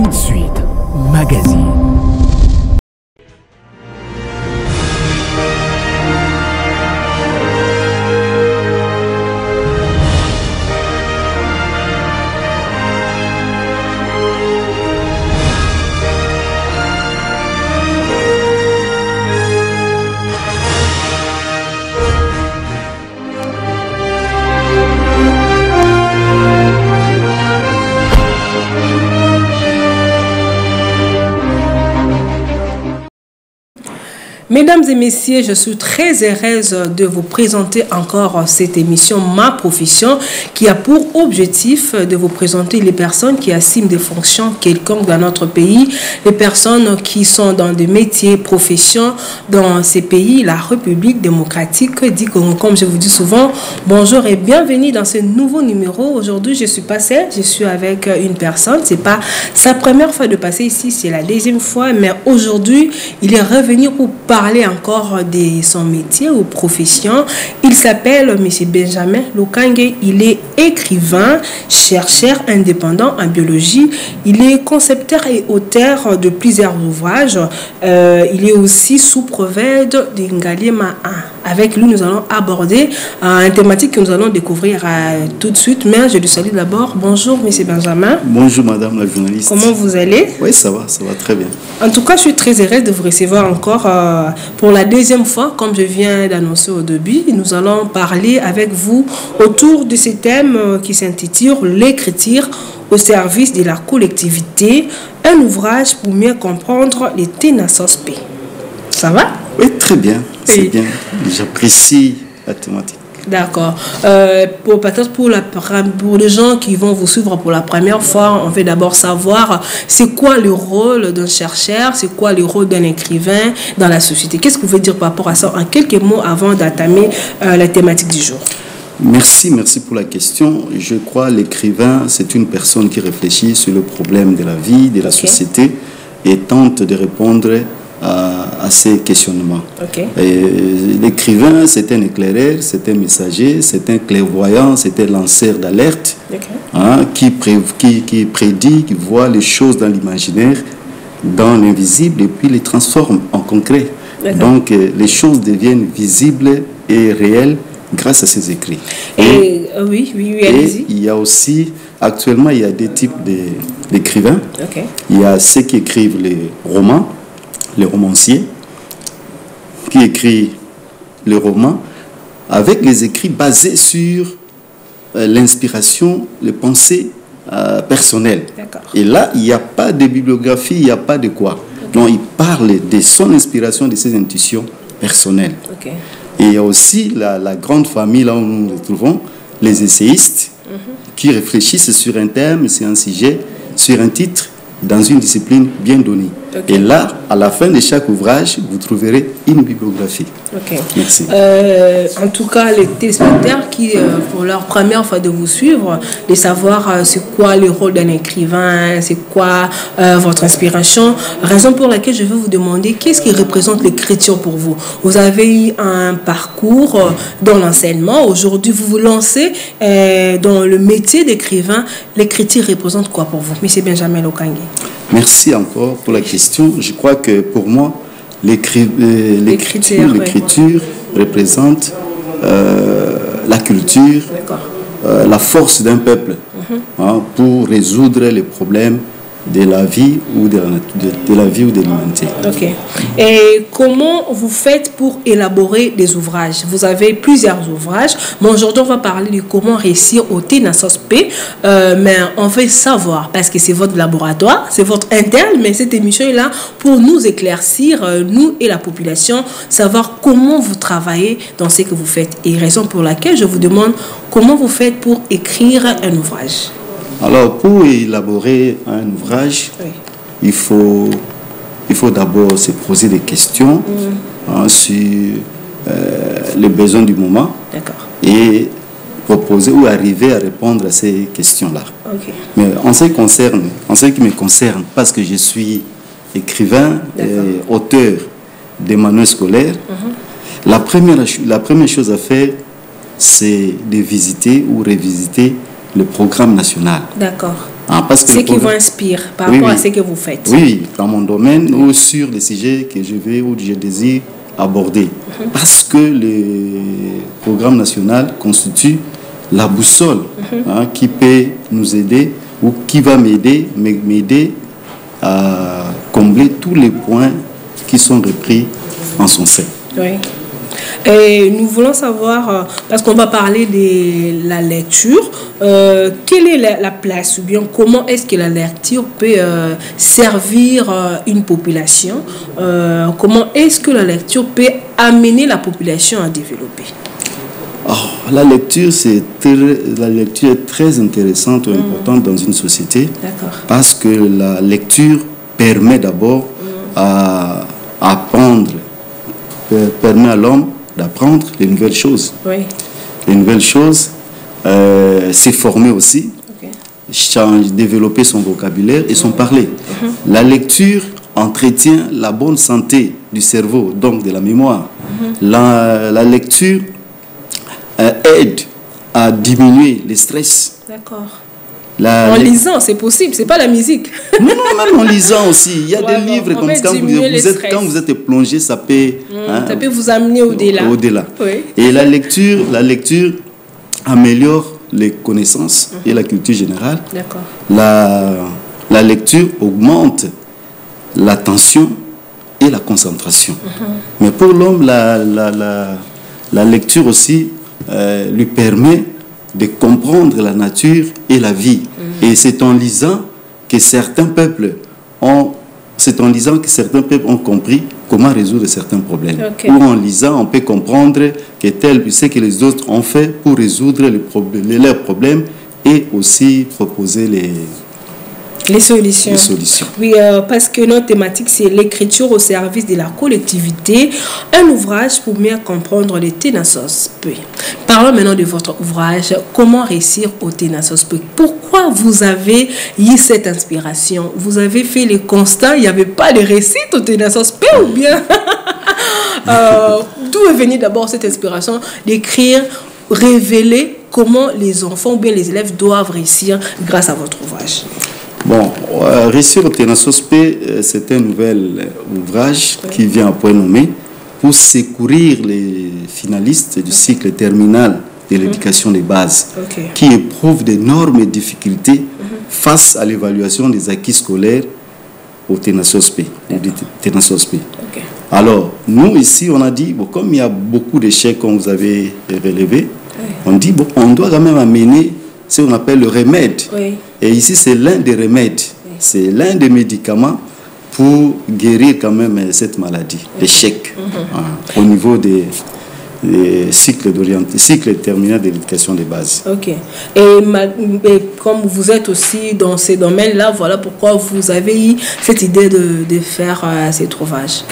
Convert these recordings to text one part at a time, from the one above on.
Tout de suite, magazine. Mesdames et messieurs, je suis très heureuse de vous présenter encore cette émission Ma Profession qui a pour objectif de vous présenter les personnes qui assument des fonctions quelconques dans notre pays, les personnes qui sont dans des métiers, professions dans ces pays, la République démocratique du Congo. Comme je vous dis souvent, bonjour et bienvenue dans ce nouveau numéro. Aujourd'hui, je suis pas seule, je suis avec une personne. C'est pas sa première fois de passer ici, c'est la deuxième fois, mais aujourd'hui, il est revenu pour parler encore de son métier ou profession. Il s'appelle M. Benjamin Lokange. Il est écrivain, chercheur indépendant en biologie. Il est concepteur et auteur de plusieurs ouvrages. Il est aussi sous-prophète de Ngaliema 1. Avec lui, nous allons aborder une thématique que nous allons découvrir tout de suite. Mais je lui salue d'abord. Bonjour, M. Benjamin. Bonjour, madame la journaliste. Comment vous allez? Oui, ça va très bien. En tout cas, je suis très heureuse de vous recevoir encore pour la deuxième fois, comme je viens d'annoncer au début. Nous allons parler avec vous autour de ce thème qui s'intitule l'écriture au service de la collectivité, un ouvrage pour mieux comprendre les TENASOSP. Ça va? Oui, très bien. C'est Oui. bien. J'apprécie la thématique. D'accord. Peut-être pour les gens qui vont vous suivre pour la première fois, on veut d'abord savoir c'est quoi le rôle d'un chercheur, c'est quoi le rôle d'un écrivain dans la société. Qu'est-ce que vous pouvez dire par rapport à ça en quelques mots avant d'entamer la thématique du jour? Merci pour la question. Je crois que l'écrivain, c'est une personne qui réfléchit sur le problème de la vie, de la société et tente de répondre à ces questionnements. L'écrivain, c'est un éclaireur, c'est un messager, c'est un clairvoyant, c'est un lanceur d'alerte qui prédit, qui voit les choses dans l'imaginaire, dans l'invisible et puis les transforme en concret. Donc les choses deviennent visibles et réelles grâce à ses écrits. Oui, allez-y. Il y a aussi, actuellement, il y a deux types d'écrivains. Il y a ceux qui écrivent les romans, les romanciers, qui écrit le roman avec les écrits basés sur l'inspiration, les pensées personnelles. Et là, il n'y a pas de bibliographie, il n'y a pas de quoi. Donc, il parle de son inspiration, de ses intuitions personnelles. Et il y a aussi la grande famille, là où nous nous retrouvons, les essayistes, qui réfléchissent sur un thème, sur un sujet, sur un titre, dans une discipline bien donnée. Et là, à la fin de chaque ouvrage, vous trouverez une bibliographie. Merci. En tout cas, les téléspectateurs qui, pour leur première fois de vous suivre, de savoir c'est quoi le rôle d'un écrivain, c'est quoi votre inspiration, raison pour laquelle je veux vous demander qu'est-ce qui représente l'écriture pour vous. Vous avez eu un parcours dans l'enseignement. Aujourd'hui, vous vous lancez dans le métier d'écrivain. L'écriture représente quoi pour vous, M. Benjamin Lokange? Merci encore pour la question. Je crois que pour moi, l'écriture représente la culture, la force d'un peuple pour résoudre les problèmes de la vie ou de l'humanité. Et comment vous faites pour élaborer des ouvrages? Vous avez plusieurs ouvrages, mais aujourd'hui on va parler de comment réussir au TENASOSP. Mais on veut savoir, parce que c'est votre laboratoire, c'est votre interne, mais cette émission est là pour nous éclaircir, nous et la population, savoir comment vous travaillez dans ce que vous faites. Et raison pour laquelle je vous demande comment vous faites pour écrire un ouvrage. Alors, pour élaborer un ouvrage, il faut d'abord se poser des questions sur les besoins du moment et proposer ou arriver à répondre à ces questions-là. Mais en ce qui me concerne, parce que je suis écrivain et auteur des manuels scolaires, la première chose à faire, c'est de visiter ou révisiter le programme national. Ce qui vous inspire par rapport à ce que vous faites. Oui, dans mon domaine ou sur les sujets que je vais ou je désire aborder. Parce que le programme national constitue la boussole qui peut nous aider ou qui va m'aider à combler tous les points qui sont repris en son sein. Oui. Et nous voulons savoir, parce qu'on va parler de la lecture, quelle est la place ou bien comment est-ce que la lecture peut servir une population, comment est-ce que la lecture peut amener la population à développer? La lecture est très intéressante ou importante dans une société parce que la lecture permet d'abord à apprendre, permet à l'homme d'apprendre les nouvelles choses. Oui. Les nouvelles choses, c'est former aussi, développer son vocabulaire et son parler. La lecture entretient la bonne santé du cerveau, donc de la mémoire. La lecture aide à diminuer le stress. D'accord. En lisant, c'est possible, c'est pas la musique. Non, même en lisant aussi. Il y a des livres comme ça, quand vous êtes plongé, ça peut vous amener au-delà. Oui. Et la lecture améliore les connaissances et la culture générale. D'accord. La lecture augmente l'attention et la concentration. Mais pour l'homme, la lecture aussi lui permet de comprendre la nature et la vie. Et c'est en lisant que certains peuples ont compris comment résoudre certains problèmes. Ou en lisant, on peut comprendre ce que les autres ont fait pour résoudre leurs problèmes et aussi proposer les solutions. Oui, parce que notre thématique, c'est l'écriture au service de la collectivité, un ouvrage pour mieux comprendre les Ténasos-Peu. Parlons maintenant de votre ouvrage, Comment réussir au Ténasos-Peu. Pourquoi vous avez eu cette inspiration? Vous avez fait le constat, il n'y avait pas de réussite au Ténasos-Peu ou bien d'où est venue d'abord cette inspiration d'écrire, révéler comment les enfants ou bien les élèves doivent réussir grâce à votre ouvrage? Bon, Réussir au Ténasos-Peu, c'est un nouvel ouvrage qui vient à point nommé pour secourir les finalistes du cycle terminal de l'éducation des bases qui éprouvent d'énormes difficultés face à l'évaluation des acquis scolaires au Ténasos-Peu. Alors, nous ici, on a dit, comme il y a beaucoup d'échecs comme vous avez relevé, on dit, on doit quand même amener ce qu'on appelle le remède. Et ici, c'est l'un des remèdes. C'est l'un des médicaments pour guérir quand même cette maladie, l'échec, au niveau des cycles terminaux de l'éducation des bases. Et comme vous êtes aussi dans ces domaines-là, voilà pourquoi vous avez eu cette idée de faire cet ouvrage.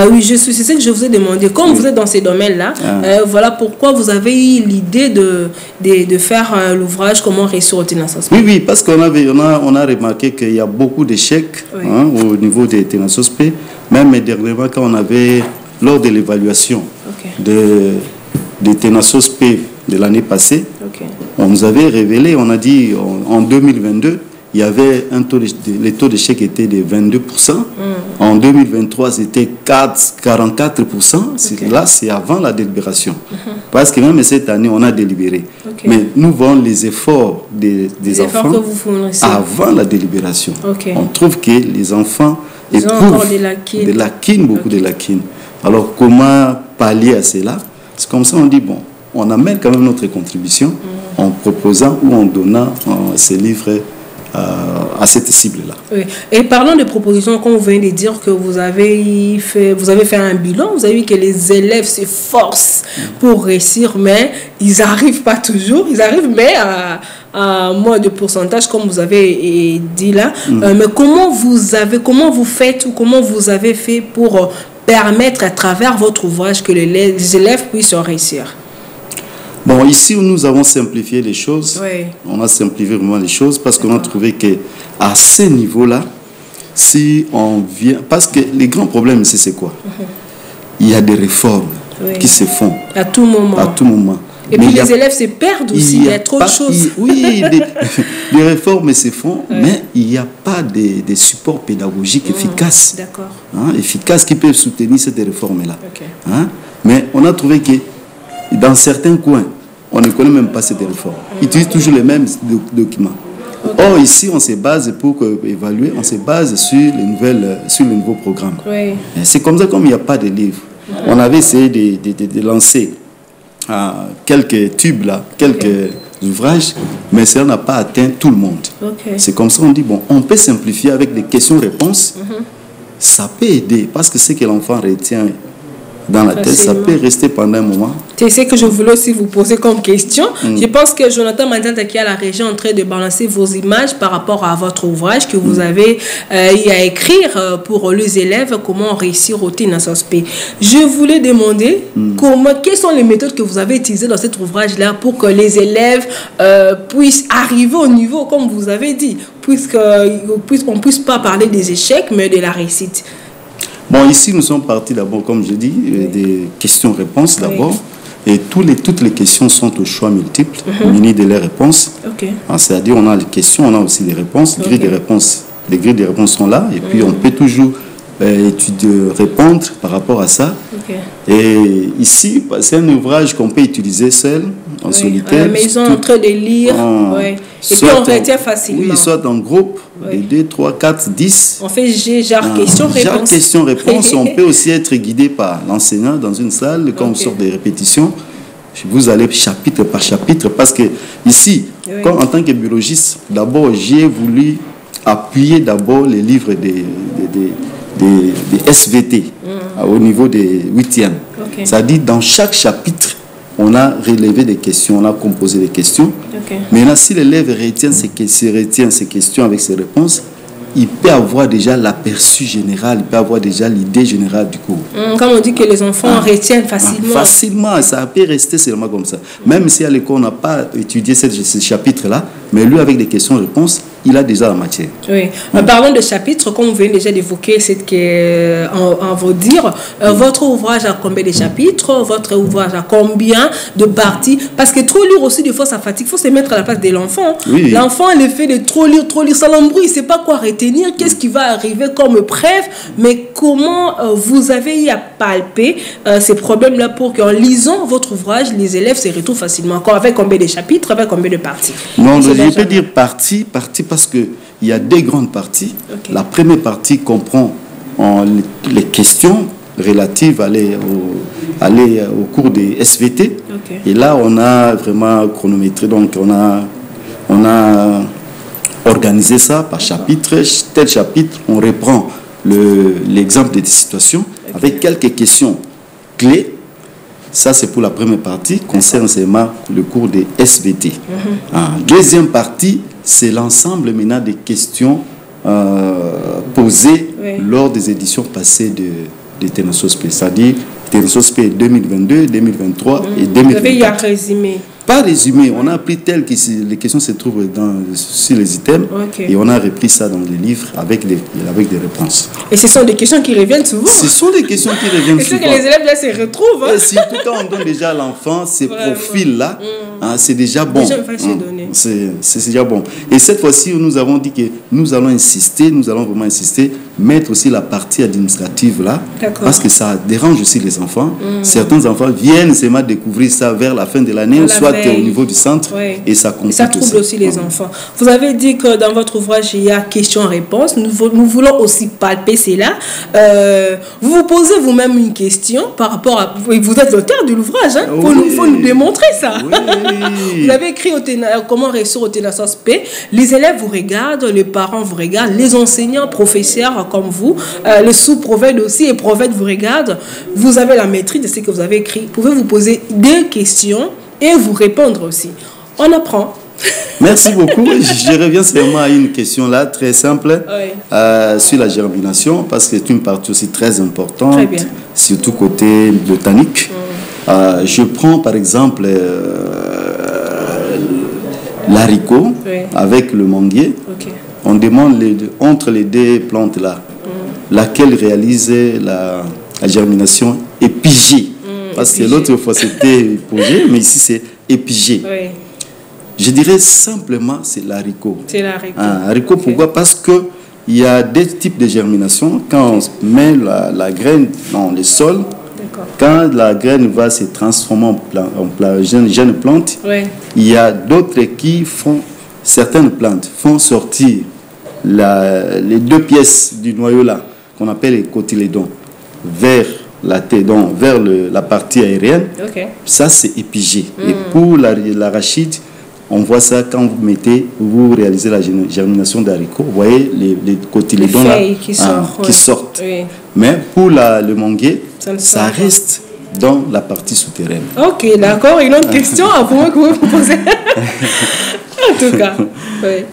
Oui, c'est ce que je vous ai demandé. Comme vous êtes dans ces domaines-là, voilà pourquoi vous avez eu l'idée de faire l'ouvrage Comment réussir au Ténasos-Peu. Oui, parce qu'on a remarqué qu'il y a beaucoup d'échecs au niveau des Ténasos-Peu. Même dernièrement, quand on avait, lors de l'évaluation des Ténasos-Peu de l'année passée, on nous avait révélé, on a dit en 2022, il y avait le taux d'échec était de 22%. En 2023, c'était 44%. Là, c'est avant la délibération. Parce que même cette année, on a délibéré. Mais nous voyons les efforts des enfants que vous fournissez avant la délibération. On trouve que les enfants éprouvent beaucoup de lacunes. Alors, comment pallier à cela? C'est comme ça, on dit, on amène quand même notre contribution en proposant ou en donnant ces livres à cette cible-là. Oui. Et parlons de propositions, comme vous venez de dire que vous avez fait un bilan, vous avez vu que les élèves s'efforcent pour réussir, mais ils n'arrivent pas toujours, ils arrivent mais à moins de pourcentage, comme vous avez dit là. Mais comment vous faites ou comment vous avez fait pour permettre à travers votre ouvrage que les élèves puissent réussir? Bon, ici où nous avons simplifié les choses, on a simplifié vraiment les choses parce qu'on a trouvé qu'à ce niveau-là, si on vient... Parce que les grands problèmes ici, c'est quoi? Il y a des réformes qui se font. À tout moment. Et puis les élèves se perdent aussi, il y a trop de choses. Oui, des réformes se font, mais il n'y a pas de support pédagogique efficace. D'accord. Efficace qui peuvent soutenir cette réforme-là. Okay. Mais on a trouvé que dans certains coins, on ne connaît même pas cette réforme. Ils utilisent toujours les mêmes documents. Okay. Or, ici, on se base pour évaluer, on se base sur les nouveaux programmes. Oui. C'est comme ça, comme il n'y a pas de livres. On avait essayé de lancer quelques tubes, là, quelques ouvrages, mais ça n'a pas atteint tout le monde. Okay. C'est comme ça, on dit, bon, on peut simplifier avec des questions-réponses. Ça peut aider, parce que ce que l'enfant retient dans la tête, ça peut rester pendant un moment. C'est ce que je voulais aussi vous poser comme question. Je pense que Jonathan Mandjanta qui est à la région en train de balancer vos images par rapport à votre ouvrage que vous avez eu à écrire pour les élèves, comment réussir au TINASOSP. Je voulais demander quelles sont les méthodes que vous avez utilisées dans cet ouvrage-là pour que les élèves puissent arriver au niveau, comme vous avez dit, puisqu'on ne puisse pas parler des échecs, mais de la réussite. Bon, ici, nous sommes partis d'abord, comme je dis, des questions-réponses d'abord. Et toutes les questions sont au choix multiple, munis de leurs réponses. Okay. C'est-à-dire, on a les questions, on a aussi des réponses. Les grilles de réponses sont là. Et puis, on peut toujours répondre par rapport à ça. Et ici, c'est un ouvrage qu'on peut utiliser seul, en solitaire. À la maison, en train de lire. Et puis, on retient facilement. Oui, soit en groupe, 2, 3, 4, 10. On fait genre questions-réponses. Genre questions-réponses. On peut aussi être guidé par l'enseignant dans une salle, comme sorte de répétition. Vous allez chapitre par chapitre, parce que ici, comme en tant que biologiste, d'abord, j'ai voulu appuyer d'abord les livres des SVT au niveau des 8e. C'est-à-dire, dans chaque chapitre, on a relevé des questions, on a composé des questions. Maintenant, si l'élève retient ces questions avec ses réponses, il peut avoir déjà l'aperçu général, il peut avoir déjà l'idée générale du cours. Comme on dit que les enfants retiennent facilement. Facilement, ça peut rester seulement comme ça. Même si à l'école, on n'a pas étudié ce chapitre-là, mais lui, avec des questions-réponses, il a déjà la matière. Oui. Parlons de chapitres, comme vous venez déjà d'évoquer, en vous dire, votre ouvrage a combien de chapitres, votre ouvrage a combien de parties, parce que trop lire aussi, des fois, ça fatigue. Il faut se mettre à la place de l'enfant. L'enfant, le fait de trop lire, ça l'embrouille, il ne sait pas quoi retenir, qu'est-ce qui va arriver comme preuve, mais comment vous avez eu à palper ces problèmes-là pour qu'en lisant votre ouvrage, les élèves se retrouvent facilement. Encore avec combien de chapitres, avec combien de parties? Non, je peux dire partie parce qu'il y a deux grandes parties. La première partie comprend les questions relatives à aller au cours des SVT. Et là, on a vraiment chronométré. Donc, on a organisé ça par chapitre. Tel chapitre, on reprend l'exemple des situations avec quelques questions clés. Ça, c'est pour la première partie, concerne seulement le cours des SVT. Deuxième partie, c'est l'ensemble maintenant des questions posées lors des éditions passées de TINASOSP, c'est-à-dire TINASOSP 2022, 2023 et 2024. Vous avez eu un résumé. Pas résumé, on a pris tel que les questions se trouvent sur les items et on a repris ça dans les livres avec des réponses. Et ce sont des questions qui reviennent souvent. Ce sont des questions qui reviennent souvent. Et c'est que les élèves là se retrouvent. Et surtout quand on donne déjà à l'enfant ces profils-là, c'est déjà bon. C'est déjà bon. Et cette fois-ci, nous avons dit que nous allons vraiment insister, mettre aussi la partie administrative là, parce que ça dérange aussi les enfants. Certains enfants viennent seulement découvrir ça vers la fin de l'année, soit au niveau du centre, et ça complique. Ça trouble aussi les enfants. Vous avez dit que dans votre ouvrage, il y a questions-réponses. Nous voulons aussi palper cela. Vous vous posez vous-même une question par rapport à... Vous êtes l'auteur de l'ouvrage, hein? Il faut nous démontrer ça. Vous avez écrit comment réussir au TINASOSP. Les élèves vous regardent, les parents vous regardent, les enseignants, professeurs comme vous, les sous-prophètes aussi et prophètes vous regardent. Vous avez la maîtrise de ce que vous avez écrit. Vous pouvez vous poser des questions et vous répondre aussi. On apprend. Merci beaucoup. Je reviens seulement à une question là, très simple, sur la germination, parce que c'est une partie aussi très importante, surtout côté botanique. Je prends par exemple l'haricot avec le manguier. On demande entre les deux plantes là, laquelle réalise la germination épigée. Parce que l'autre fois c'était hypogée, mais ici c'est épigé. Oui. Je dirais simplement c'est l'haricot. C'est l'haricot. Haricot, pourquoi? Parce que il y a des types de germination. Quand on met la graine dans le sol, quand la graine va se transformer en jeune plante, il y a d'autres qui font, certaines plantes font sortir les deux pièces du noyau là, qu'on appelle les cotylédons, vers la tête, donc vers la partie aérienne. Ça c'est épigé. Et pour l'arachide, on voit ça quand vous réalisez la germination d'haricots. Vous voyez les cotylédons là qui sortent. Oui. Mais pour le manguier, ça reste dans la partie souterraine. Ok, d'accord. Une autre question à vous que vous posez. En tout cas. Oui.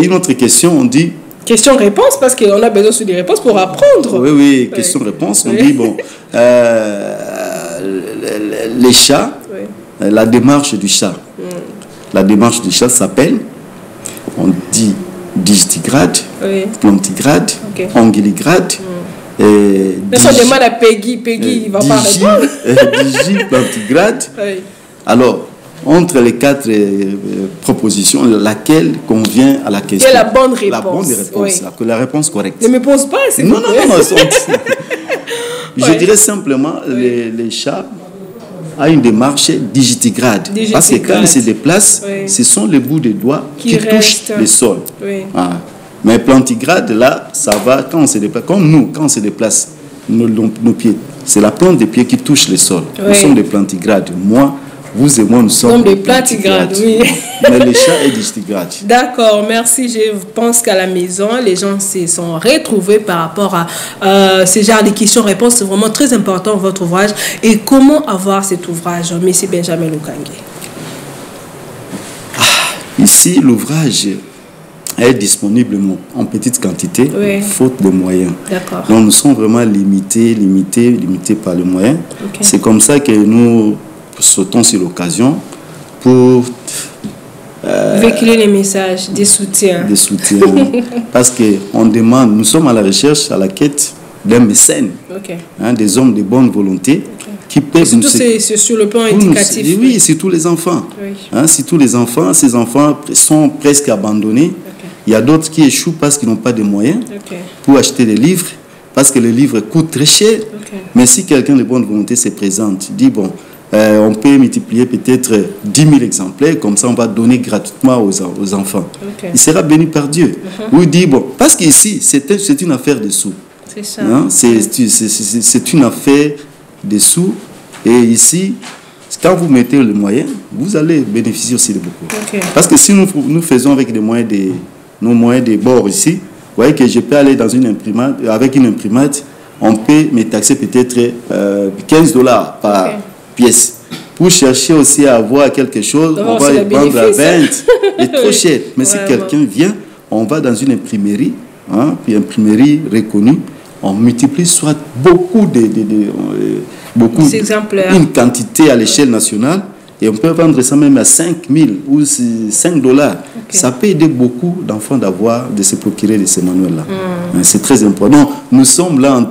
Une autre question, on dit. Question-réponse, parce qu'on a besoin de des réponses pour apprendre. Oui, question-réponse. On dit, bon, les chats, la démarche du chat. La démarche du chat s'appelle, on dit digitigrade, plantigrade, anguilligrade. Si on demande à Peggy, il va pas répondre. Plantigrade. Alors, entre les quatre propositions, laquelle convient à la question? Quelle est la bonne réponse? La bonne réponse, la réponse correcte. Ne me pose pas, c'est non. Je dirais simplement, les chats a une démarche digitigrade. Parce que quand ils se déplacent, ce sont les bouts des doigts qui touchent le sol. Mais plantigrade, là, ça va quand on se déplace. Comme nous, quand on se déplace, nos pieds, c'est la plante des pieds qui touche le sol. Nous sommes des plantigrades. Moi, vous et moi, nous sommes des plantigrades. Oui. Mais les chats est digitigrade. D'accord, merci. Je pense qu'à la maison, les gens se sont retrouvés par rapport à ce genre de questions-réponses. C'est vraiment très important, votre ouvrage. Et comment avoir cet ouvrage, M. Benjamin Lukange? Ici, l'ouvrage est disponible en petite quantité, faute de moyens. Donc, nous sommes vraiment limités par les moyens. C'est comme ça que nous sautons sur l'occasion pour véhiculer les messages, des soutiens. Des soutiens. Parce qu'on demande, nous sommes à la recherche, à la quête d'un mécène, des hommes de bonne volonté qui peuvent surtout c'est sur le plan éducatif. Oui, c'est tous les enfants. C'est tous les enfants. Ces enfants sont presque abandonnés. Il y a d'autres qui échouent parce qu'ils n'ont pas de moyens pour acheter des livres, parce que les livres coûtent très cher. Mais si quelqu'un de bonne volonté se présente, dit bon, on peut multiplier peut-être 10 000 exemplaires, comme ça on va donner gratuitement aux enfants. Il sera béni par Dieu. Ou il dit, bon, parce qu'ici, c'est une affaire de sous. C'est ça. C'est une affaire de sous. Et ici, quand vous mettez le moyen, vous allez bénéficier aussi de beaucoup. Parce que si nous faisons avec nos moyens de bord ici, vous voyez que je peux aller dans une imprimante, avec une imprimante, on peut me taxer peut-être $15 par pièce. Pour chercher aussi à avoir quelque chose, on va le vendre à 20. C'est trop cher. Mais si quelqu'un vient, on va dans une imprimerie, puis imprimerie reconnue, on multiplie soit beaucoup exemplaires, une quantité à l'échelle nationale, et on peut vendre ça même à 5 000 ou $5. Ça peut aider beaucoup d'enfants de se procurer de ces manuels-là. C'est très important. Donc, nous sommes là en